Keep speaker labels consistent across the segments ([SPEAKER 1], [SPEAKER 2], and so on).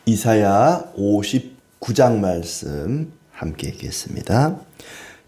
[SPEAKER 1] 이사야 59장 말씀 함께 읽겠습니다.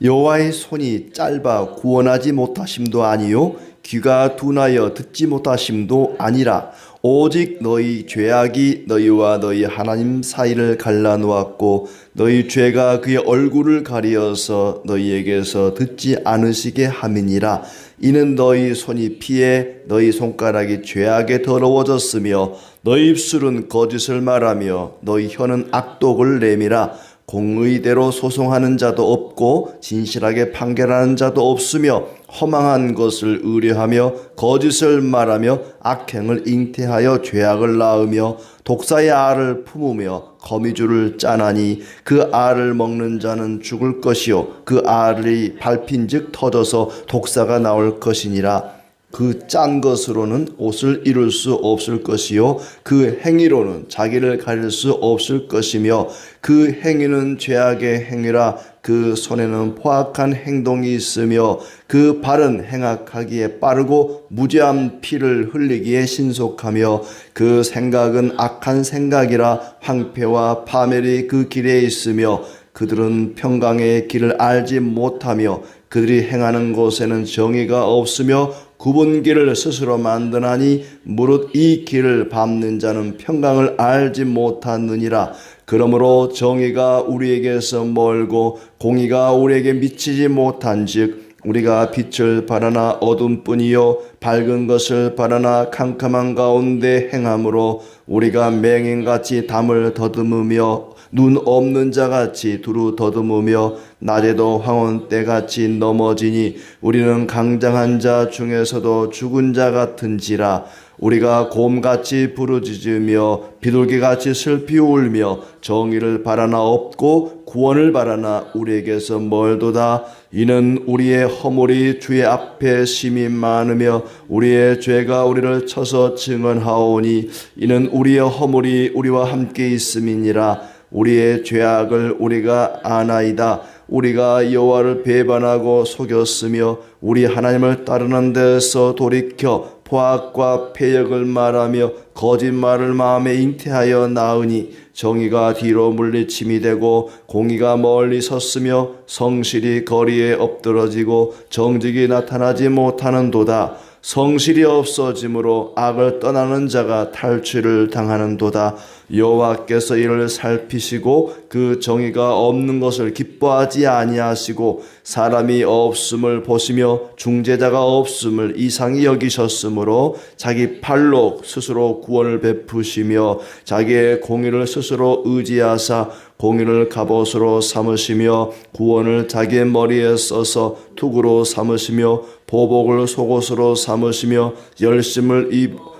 [SPEAKER 1] 여호와의 손이 짧아 구원하지 못하심도 아니요 귀가 둔하여 듣지 못하심도 아니라 오직 너희 죄악이 너희와 너희 하나님 사이를 갈라놓았고 너희 죄가 그의 얼굴을 가리어서 너희에게서 듣지 않으시게 함이니라. 이는 너희 손이 피해 너희 손가락이 죄악에 더러워졌으며 너희 입술은 거짓을 말하며 너희 혀는 악독을 내밀어 공의대로 소송하는 자도 없고 진실하게 판결하는 자도 없으며 허망한 것을 의뢰하며 거짓을 말하며 악행을 잉태하여 죄악을 낳으며 독사의 알을 품으며 거미줄을 짜나니 그 알을 먹는 자는 죽을 것이요 그 알이 밟힌즉 터져서 독사가 나올 것이니라. 그 짠 것으로는 옷을 이룰 수 없을 것이요 그 행위로는 자기를 가릴 수 없을 것이며 그 행위는 죄악의 행위라. 그 손에는 포악한 행동이 있으며 그 발은 행악하기에 빠르고 무죄한 피를 흘리기에 신속하며 그 생각은 악한 생각이라. 황폐와 파멸이 그 길에 있으며 그들은 평강의 길을 알지 못하며 그들이 행하는 곳에는 정의가 없으며 굽은 길을 스스로 만드나니 무릇 이 길을 밟는 자는 평강을 알지 못하느니라. 그러므로 정의가 우리에게서 멀고 공의가 우리에게 미치지 못한즉 우리가 빛을 바라나 어둠뿐이요 밝은 것을 바라나 캄캄한 가운데 행함으로 우리가 맹인같이 담을 더듬으며 눈 없는 자같이 두루 더듬으며 낮에도 황혼때같이 넘어지니 우리는 강장한 자 중에서도 죽은 자 같은지라. 우리가 곰같이 부르짖으며 비둘기같이 슬피 울며 정의를 바라나 없고 구원을 바라나 우리에게서 멀도다. 이는 우리의 허물이 주의 앞에 심히 많으며 우리의 죄가 우리를 쳐서 증언하오니 이는 우리의 허물이 우리와 함께 있음이니라. 우리의 죄악을 우리가 아나이다. 우리가 여호와를 배반하고 속였으며 우리 하나님을 따르는 데서 돌이켜 포악과 패역을 말하며 거짓말을 마음에 잉태하여 낳으니 정의가 뒤로 물리침이 되고 공의가 멀리 섰으며 성실이 거리에 엎드러지고 정직이 나타나지 못하는도다. 성실이 없어짐으로 악을 떠나는 자가 탈취를 당하는도다. 여호와께서 이를 살피시고 그 정의가 없는 것을 기뻐하지 아니하시고 사람이 없음을 보시며 중재자가 없음을 이상히 여기셨으므로 자기 팔로 스스로 구원을 베푸시며 자기의 공의를 스스로 의지하사 공의를 갑옷으로 삼으시며 구원을 자기의 머리에 써서 투구로 삼으시며 보복을 속옷으로 삼으시며 열심을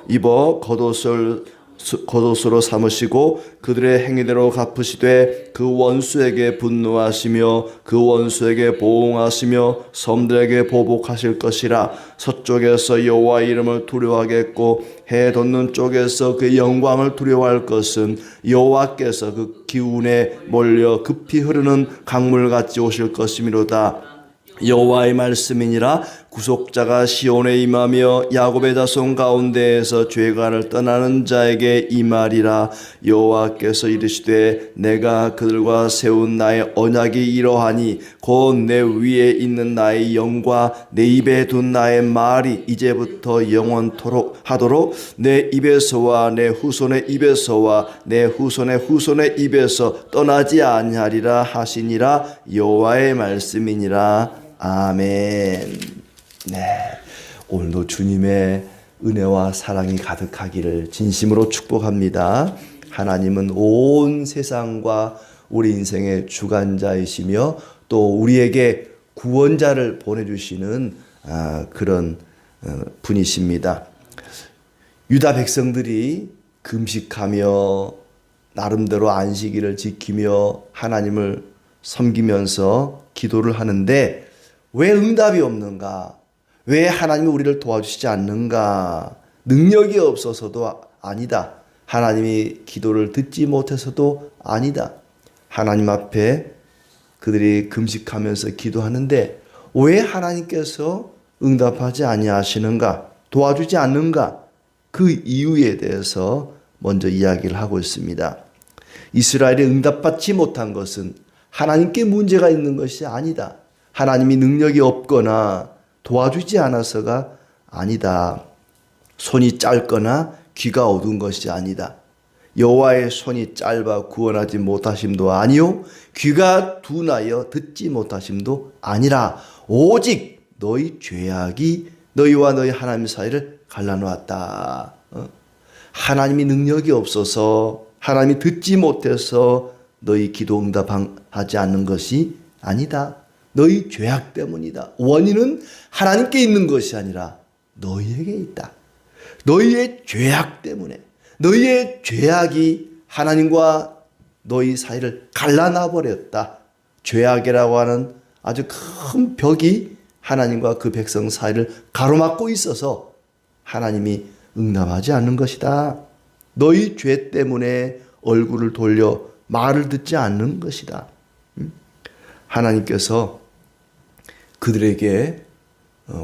[SPEAKER 1] 입어 겉옷으로 삼으시고 그들의 행위대로 갚으시되 그 원수에게 분노하시며 그 원수에게 보응하시며 섬들에게 보복하실 것이라. 서쪽에서 여호와의 이름을 두려워하겠고 해 돋는 쪽에서 그의 영광을 두려워할 것은 여호와께서 그 기운에 몰려 급히 흐르는 강물같이 오실 것이미로다. 여호와의 말씀이니라. 구속자가 시온에 임하며 야곱의 자손 가운데에서 죄가를 떠나는 자에게 임하리라. 여호와께서 이르시되 내가 그들과 세운 나의 언약이 이러하니 곧 내 위에 있는 나의 영과 내 입에 둔 나의 말이 이제부터 영원토록 하도록 내 입에서와 내 후손의 입에서와 내 후손의 후손의 입에서 떠나지 아니하리라 하시니라. 여호와의 말씀이니라. 아멘. 네, 오늘도 주님의 은혜와 사랑이 가득하기를 진심으로 축복합니다. 하나님은 온 세상과 우리 인생의 주관자이시며 또 우리에게 구원자를 보내주시는 그런 분이십니다. 유다 백성들이 금식하며 나름대로 안식일을 지키며 하나님을 섬기면서 기도를 하는데 왜 응답이 없는가? 왜 하나님이 우리를 도와주시지 않는가? 능력이 없어서도 아니다. 하나님이 기도를 듣지 못해서도 아니다. 하나님 앞에 그들이 금식하면서 기도하는데 왜 하나님께서 응답하지 아니하시는가? 도와주지 않는가? 그 이유에 대해서 먼저 이야기를 하고 있습니다. 이스라엘이 응답받지 못한 것은 하나님께 문제가 있는 것이 아니다. 하나님이 능력이 없거나 도와주지 않아서가 아니다. 손이 짧거나 귀가 어두운 것이 아니다. 여호와의 손이 짧아 구원하지 못하심도 아니요 귀가 둔하여 듣지 못하심도 아니라 오직 너희 죄악이 너희와 너희 하나님 사이를 갈라놓았다. 하나님이 능력이 없어서 하나님이 듣지 못해서 너희 기도 응답하지 않는 것이 아니다. 너희 죄악 때문이다. 원인은 하나님께 있는 것이 아니라 너희에게 있다. 너희의 죄악 때문에 너희의 죄악이 하나님과 너희 사이를 갈라놔 버렸다. 죄악이라고 하는 아주 큰 벽이 하나님과 그 백성 사이를 가로막고 있어서 하나님이 응답하지 않는 것이다. 너희 죄 때문에 얼굴을 돌려 말을 듣지 않는 것이다. 하나님께서 그들에게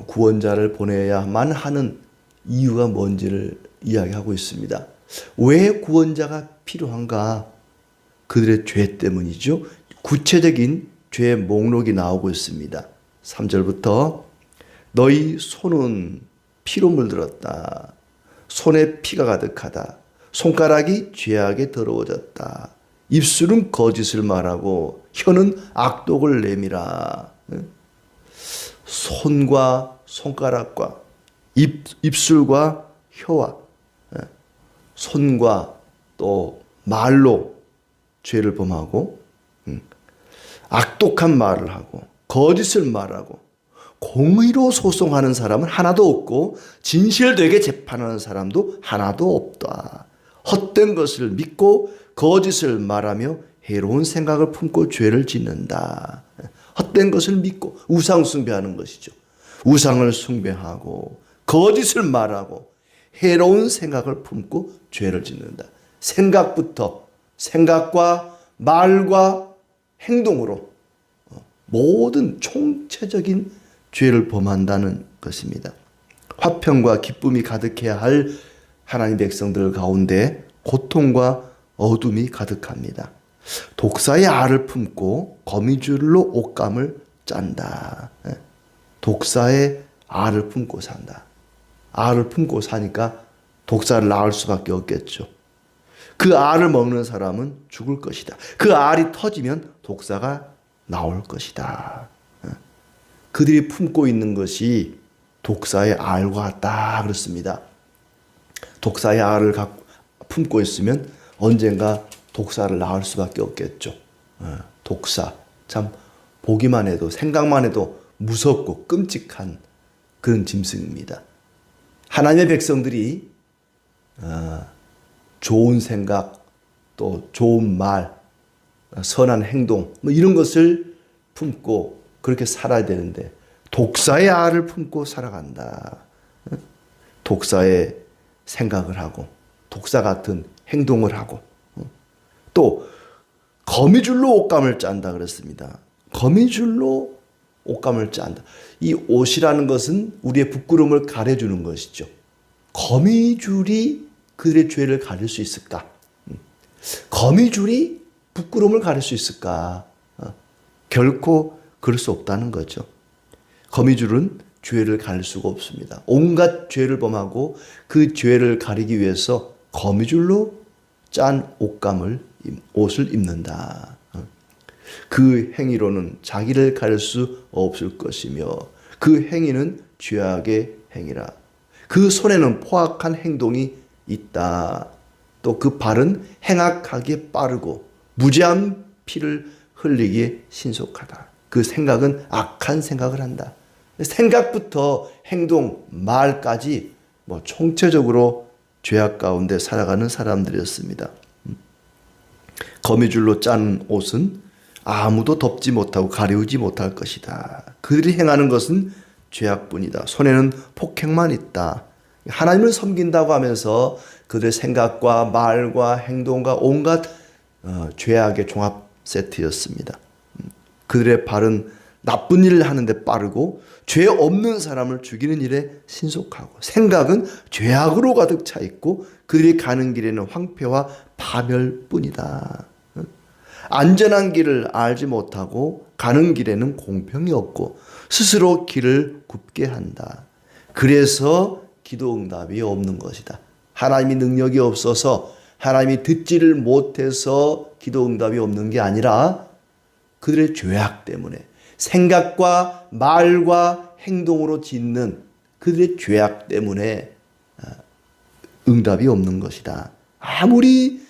[SPEAKER 1] 구원자를 보내야만 하는 이유가 뭔지를 이야기하고 있습니다. 왜 구원자가 필요한가? 그들의 죄 때문이죠. 구체적인 죄의 목록이 나오고 있습니다. 3절부터 너희 손은 피로 물들었다. 손에 피가 가득하다. 손가락이 죄악에 더러워졌다. 입술은 거짓을 말하고 혀는 악독을 내밀어. 손과 손가락과 입술과 혀와 손과 또 말로 죄를 범하고 악독한 말을 하고 거짓을 말하고 공의로 소송하는 사람은 하나도 없고 진실되게 재판하는 사람도 하나도 없다. 헛된 것을 믿고 거짓을 말하며 해로운 생각을 품고 죄를 짓는다. 헛된 것을 믿고 우상 숭배하는 것이죠. 우상을 숭배하고 거짓을 말하고 해로운 생각을 품고 죄를 짓는다. 생각과 말과 행동으로 모든 총체적인 죄를 범한다는 것입니다. 화평과 기쁨이 가득해야 할 하나님 백성들 가운데 고통과 어둠이 가득합니다. 독사의 알을 품고 거미줄로 옷감을 짠다. 독사의 알을 품고 산다. 알을 품고 사니까 독사를 낳을 수밖에 없겠죠. 그 알을 먹는 사람은 죽을 것이다. 그 알이 터지면 독사가 나올 것이다. 그들이 품고 있는 것이 독사의 알과 같다 그렇습니다. 독사의 알을 품고 있으면 언젠가 독사를 낳을 수밖에 없겠죠. 독사 참 보기만 해도 생각만 해도 무섭고 끔찍한 그런 짐승입니다. 하나님의 백성들이 좋은 생각 또 좋은 말 선한 행동 이런 것을 품고 그렇게 살아야 되는데 독사의 알을 품고 살아간다. 독사의 생각을 하고 독사 같은 행동을 하고 또 거미줄로 옷감을 짠다 그랬습니다. 거미줄로 옷감을 짠다. 이 옷이라는 것은 우리의 부끄러움을 가려주는 것이죠. 거미줄이 그들의 죄를 가릴 수 있을까? 거미줄이 부끄러움을 가릴 수 있을까? 결코 그럴 수 없다는 거죠. 거미줄은 죄를 가릴 수가 없습니다. 온갖 죄를 범하고 그 죄를 가리기 위해서 거미줄로 짠 옷을 입는다. 그 행위로는 자기를 가릴 수 없을 것이며 그 행위는 죄악의 행위라. 그 손에는 포악한 행동이 있다. 또 그 발은 행악하기에 빠르고 무죄한 피를 흘리기에 신속하다. 그 생각은 악한 생각을 한다. 생각부터 행동, 말까지 총체적으로 죄악 가운데 살아가는 사람들이었습니다. 거미줄로 짠 옷은 아무도 덮지 못하고 가리우지 못할 것이다. 그들이 행하는 것은 죄악뿐이다. 손에는 폭행만 있다. 하나님을 섬긴다고 하면서 그들의 생각과 말과 행동과 온갖 죄악의 종합 세트였습니다. 그들의 발은 나쁜 일을 하는데 빠르고 죄 없는 사람을 죽이는 일에 신속하고 생각은 죄악으로 가득 차 있고 그들이 가는 길에는 황폐와 파멸뿐이다. 안전한 길을 알지 못하고 가는 길에는 공평이 없고 스스로 길을 굽게 한다. 그래서 기도 응답이 없는 것이다. 하나님이 능력이 없어서 하나님이 듣지를 못해서 기도 응답이 없는 게 아니라 그들의 죄악 때문에 생각과 말과 행동으로 짓는 그들의 죄악 때문에 응답이 없는 것이다. 아무리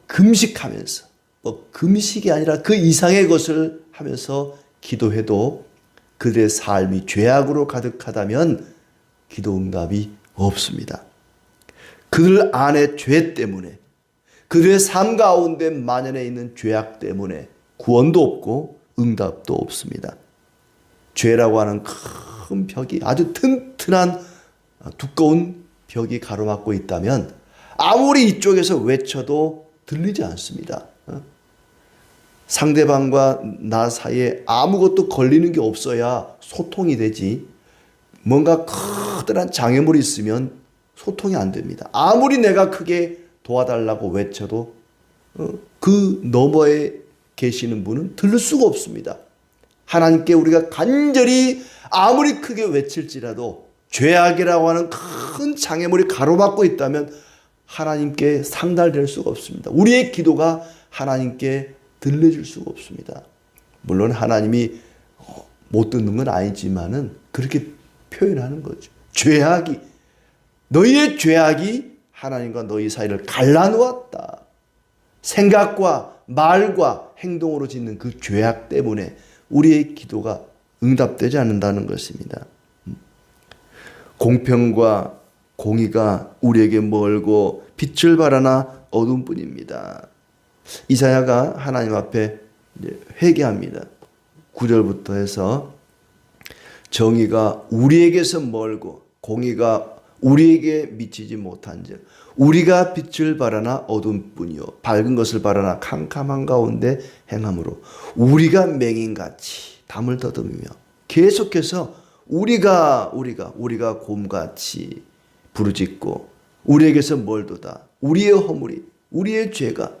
[SPEAKER 1] 금식하면서 금식이 아니라 그 이상의 것을 하면서 기도해도 그들의 삶이 죄악으로 가득하다면 기도 응답이 없습니다. 그들 안에 죄 때문에 그들의 삶 가운데 만연해 있는 죄악 때문에 구원도 없고 응답도 없습니다. 죄라고 하는 큰 벽이 아주 튼튼한 두꺼운 벽이 가로막고 있다면 아무리 이쪽에서 외쳐도 들리지 않습니다. 상대방과 나 사이에 아무것도 걸리는 게 없어야 소통이 되지 뭔가 커다란 장애물이 있으면 소통이 안 됩니다. 아무리 내가 크게 도와달라고 외쳐도 그 너머에 계시는 분은 들을 수가 없습니다. 하나님께 우리가 간절히 아무리 크게 외칠지라도 죄악이라고 하는 큰 장애물이 가로막고 있다면 하나님께 상달될 수가 없습니다. 우리의 기도가 하나님께 들려줄 수가 없습니다. 물론 하나님이 못 듣는 건 아니지만은 그렇게 표현하는 거죠. 너희의 죄악이 하나님과 너희 사이를 갈라놓았다. 생각과 말과 행동으로 짓는 그 죄악 때문에 우리의 기도가 응답되지 않는다는 것입니다. 공평과 공의가 우리에게 멀고 빛을 발하나 어둠뿐입니다. 이사야가 하나님 앞에 회개합니다. 9절부터 해서 정의가 우리에게서 멀고 공의가 우리에게 미치지 못한즉 우리가 빛을 발하나 어둠뿐이요 밝은 것을 발하나 캄캄한 가운데 행함으로 우리가 맹인같이 담을 더듬으며 계속해서 우리가 곰같이 부르짖고 우리에게서 멀도다. 우리의 허물이 우리의 죄가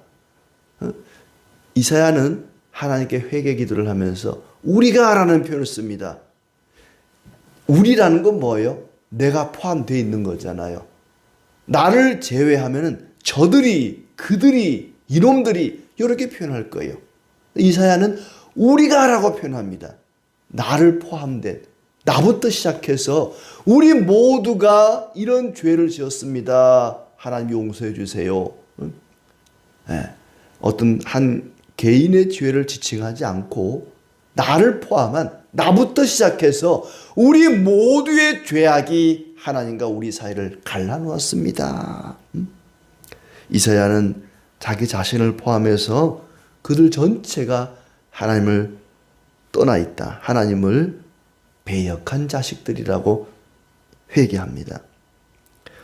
[SPEAKER 1] 이사야는 하나님께 회개 기도를 하면서 우리가라는 표현을 씁니다. 우리라는 건 뭐예요? 내가 포함되어 있는 거잖아요. 나를 제외하면은 저들이, 그들이, 이놈들이 이렇게 표현할 거예요. 이사야는 우리가라고 표현합니다. 나를 포함된, 나부터 시작해서 우리 모두가 이런 죄를 지었습니다. 하나님 용서해 주세요. 어떤 한 개인의 죄를 지칭하지 않고 나를 포함한 나부터 시작해서 우리 모두의 죄악이 하나님과 우리 사이를 갈라놓았습니다. 이사야는 자기 자신을 포함해서 그들 전체가 하나님을 떠나 있다. 하나님을 배역한 자식들이라고 회개합니다.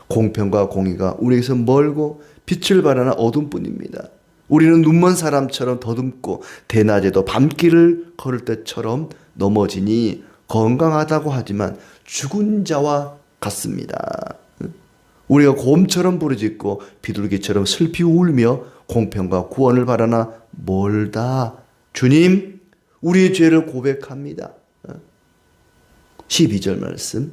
[SPEAKER 1] 공평과 공의가 우리에게서 멀고 빛을 발하는 어둠뿐입니다. 우리는 눈먼 사람처럼 더듬고 대낮에도 밤길을 걸을 때처럼 넘어지니 건강하다고 하지만 죽은 자와 같습니다. 우리가 곰처럼 부르짖고 비둘기처럼 슬피 울며 공평과 구원을 바라나 멀다. 주님, 우리의 죄를 고백합니다. 12절 말씀.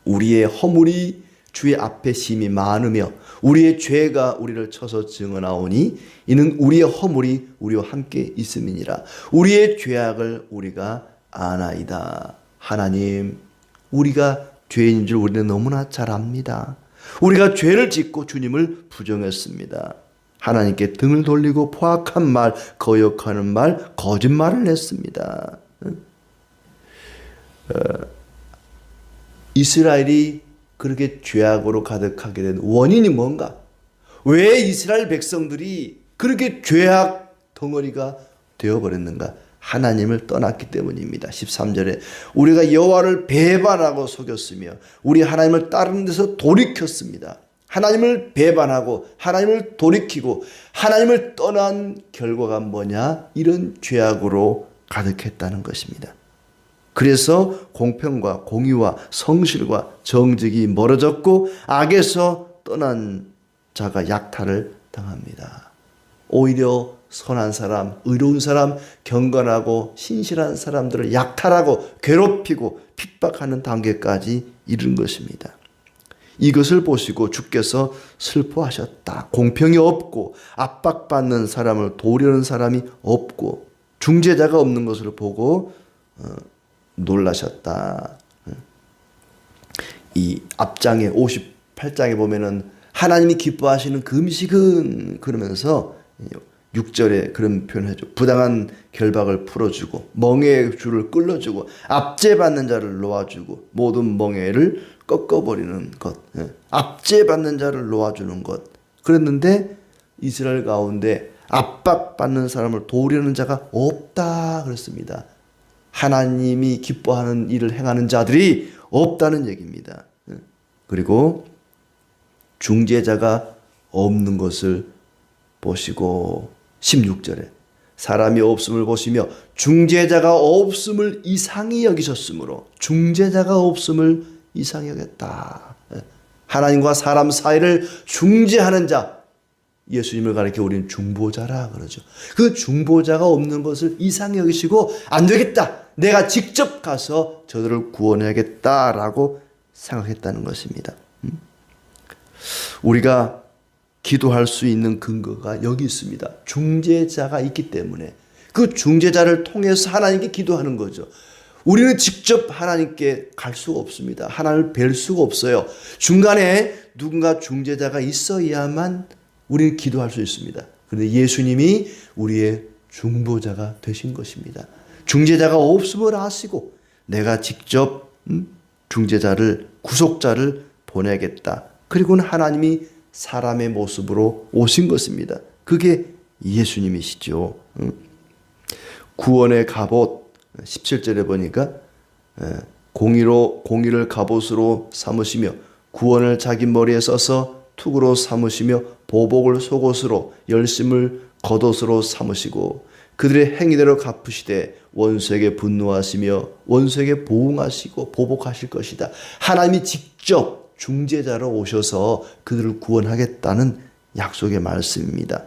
[SPEAKER 1] 우리의 허물이 주의 앞에 심히 많으며 우리의 죄가 우리를 쳐서 증언하오니 이는 우리의 허물이 우리와 함께 있음이니라. 우리의 죄악을 우리가 아나이다. 하나님, 우리가 죄인 줄 우리는 너무나 잘 압니다. 우리가 죄를 짓고 주님을 부정했습니다. 하나님께 등을 돌리고 포악한 말, 거역하는 말, 거짓말을 했습니다. 이스라엘이 그렇게 죄악으로 가득하게 된 원인이 뭔가? 왜 이스라엘 백성들이 그렇게 죄악 덩어리가 되어버렸는가? 하나님을 떠났기 때문입니다. 13절에 우리가 여호와를 배반하고 속였으며 우리 하나님을 따르는 데서 돌이켰습니다. 하나님을 배반하고 하나님을 돌이키고 하나님을 떠난 결과가 뭐냐? 이런 죄악으로 가득했다는 것입니다. 그래서 공평과 공의와 성실과 정직이 멀어졌고 악에서 떠난 자가 약탈을 당합니다. 오히려 선한 사람, 의로운 사람, 경건하고 신실한 사람들을 약탈하고 괴롭히고 핍박하는 단계까지 이른 것입니다. 이것을 보시고 주께서 슬퍼하셨다. 공평이 없고 압박받는 사람을 도우려는 사람이 없고 중재자가 없는 것을 보고 놀라셨다. 이 앞장에 58장에 보면은 하나님이 기뻐하시는 금식은 그러면서 6절에 그런 표현을 해줘. 부당한 결박을 풀어주고 멍에의 줄을 끌어주고 압제받는 자를 놓아주고 모든 멍에를 꺾어버리는 것. 압제받는 자를 놓아주는 것. 그랬는데 이스라엘 가운데 압박받는 사람을 도우려는 자가 없다 그랬습니다. 하나님이 기뻐하는 일을 행하는 자들이 없다는 얘기입니다. 그리고 중재자가 없는 것을 보시고 16절에 사람이 없음을 보시며 중재자가 없음을 이상히 여기셨으므로 중재자가 없음을 이상히 여겼다. 하나님과 사람 사이를 중재하는 자, 예수님을 가리켜 우리는 중보자라 그러죠. 그 중보자가 없는 것을 이상히 여기시고 안 되겠다. 내가 직접 가서 저들을 구원해야겠다라고 생각했다는 것입니다. 우리가 기도할 수 있는 근거가 여기 있습니다. 중재자가 있기 때문에 그 중재자를 통해서 하나님께 기도하는 거죠. 우리는 직접 하나님께 갈 수가 없습니다. 하나님을 뵐 수가 없어요. 중간에 누군가 중재자가 있어야만 우리는 기도할 수 있습니다. 그런데 예수님이 우리의 중보자가 되신 것입니다. 중재자가 없음을 아시고 내가 직접 중재자를 구속자를 보내겠다. 그리고는 하나님이 사람의 모습으로 오신 것입니다. 그게 예수님이시죠. 구원의 갑옷 17절에 보니까 공의를 갑옷으로 삼으시며 구원을 자기 머리에 써서 투구로 삼으시며 보복을 속옷으로 열심을 겉옷으로 삼으시고 그들의 행위대로 갚으시되 원수에게 분노하시며 원수에게 보응하시고 보복하실 것이다. 하나님이 직접 중재자로 오셔서 그들을 구원하겠다는 약속의 말씀입니다.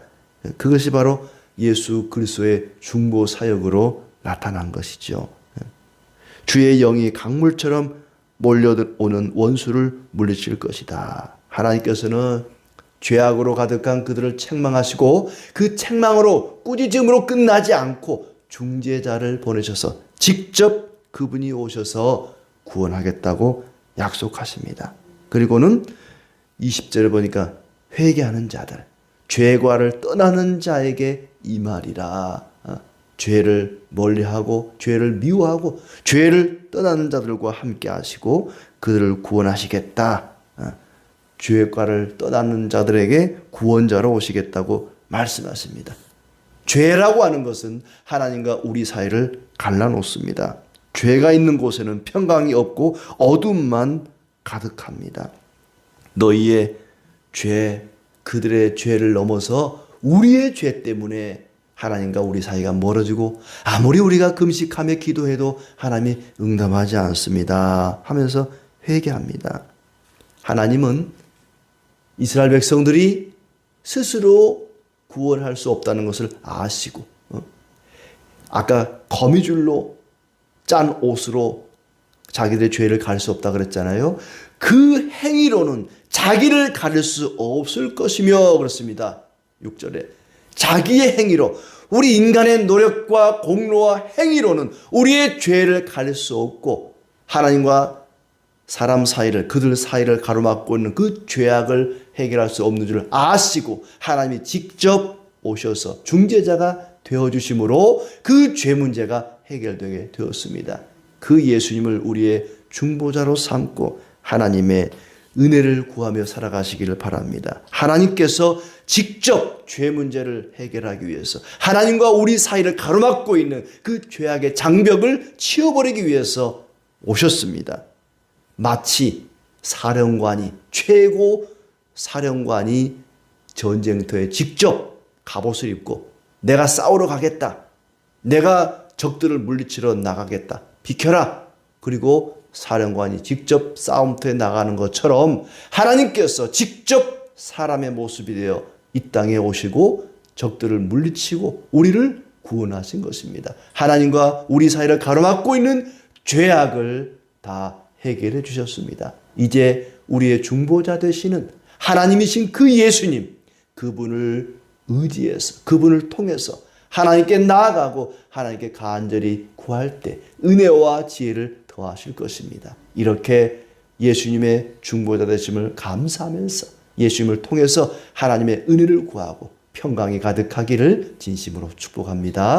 [SPEAKER 1] 그것이 바로 예수 그리스도의 중보 사역으로 나타난 것이죠. 주의 영이 강물처럼 몰려오는 원수를 물리칠 것이다. 하나님께서는 죄악으로 가득한 그들을 책망하시고 그 책망으로 꾸짖음으로 끝나지 않고 중재자를 보내셔서 직접 그분이 오셔서 구원하겠다고 약속하십니다. 그리고는 20절에 보니까 회개하는 자들, 죄과를 떠나는 자에게 임하리라. 죄를 멀리하고 죄를 미워하고 죄를 떠나는 자들과 함께 하시고 그들을 구원하시겠다. 죄과를 떠나는 자들에게 구원자로 오시겠다고 말씀하십니다. 죄라고 하는 것은 하나님과 우리 사이를 갈라놓습니다. 죄가 있는 곳에는 평강이 없고 어둠만 가득합니다. 너희의 죄, 그들의 죄를 넘어서 우리의 죄 때문에 하나님과 우리 사이가 멀어지고 아무리 우리가 금식하며 기도해도 하나님이 응답하지 않습니다 하면서 회개합니다. 하나님은 이스라엘 백성들이 스스로 구원할 수 없다는 것을 아시고 아까 거미줄로 짠 옷으로 자기들의 죄를 가릴 수 없다 그랬잖아요. 그 행위로는 자기를 가릴 수 없을 것이며 그렇습니다. 6절에 자기의 행위로 우리 인간의 노력과 공로와 행위로는 우리의 죄를 가릴 수 없고 하나님과 사람 사이를 그들 사이를 가로막고 있는 그 죄악을 해결할 수 없는 줄 아시고 하나님이 직접 오셔서 중재자가 되어주심으로 그 죄 문제가 해결되게 되었습니다. 그 예수님을 우리의 중보자로 삼고 하나님의 은혜를 구하며 살아가시기를 바랍니다. 하나님께서 직접 죄 문제를 해결하기 위해서 하나님과 우리 사이를 가로막고 있는 그 죄악의 장벽을 치워버리기 위해서 오셨습니다. 마치 사령관이 최고 사령관이 전쟁터에 직접 갑옷을 입고 내가 싸우러 가겠다. 내가 적들을 물리치러 나가겠다. 비켜라. 그리고 사령관이 직접 싸움터에 나가는 것처럼 하나님께서 직접 사람의 모습이 되어 이 땅에 오시고 적들을 물리치고 우리를 구원하신 것입니다. 하나님과 우리 사이를 가로막고 있는 죄악을 다 해결해 주셨습니다. 이제 우리의 중보자 되시는 하나님이신 그 예수님, 그분을 의지해서 그분을 통해서 하나님께 나아가고 하나님께 간절히 구할 때 은혜와 지혜를 더하실 것입니다. 이렇게 예수님의 중보자 되심을 감사하면서 예수님을 통해서 하나님의 은혜를 구하고 평강이 가득하기를 진심으로 축복합니다.